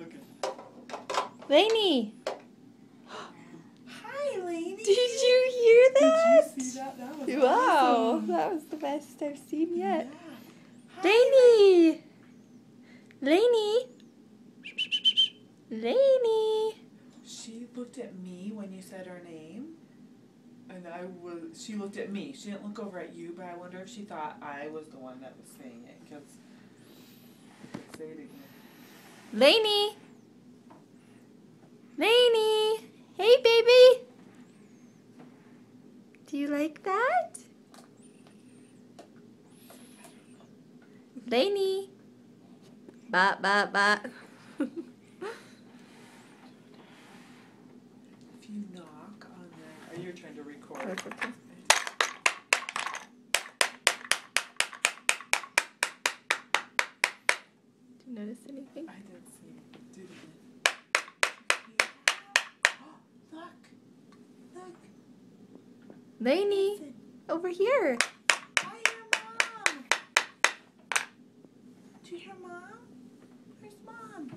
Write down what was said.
Okay. Lainey! Hi, Lainey. Did you hear that? Did you see that? That was Wow, awesome. that was the best I've seen yet. Yeah. Hi, Lainey! Lainey! Lainey! She looked at me when you said her name, and she looked at me. She didn't look over at you, but I wonder if she thought I was the one that was saying it. Cause say it again. Lainey! Lainey! Hey, baby! Do you like that? Lainey! Bop, bop, bop. If you knock on the, you're trying to record. That's okay. Do you notice anything? I didn't see it. Do it again. Look. Lainey, Listen. over here. I hear Mom. Do you hear Mom? Where's Mom?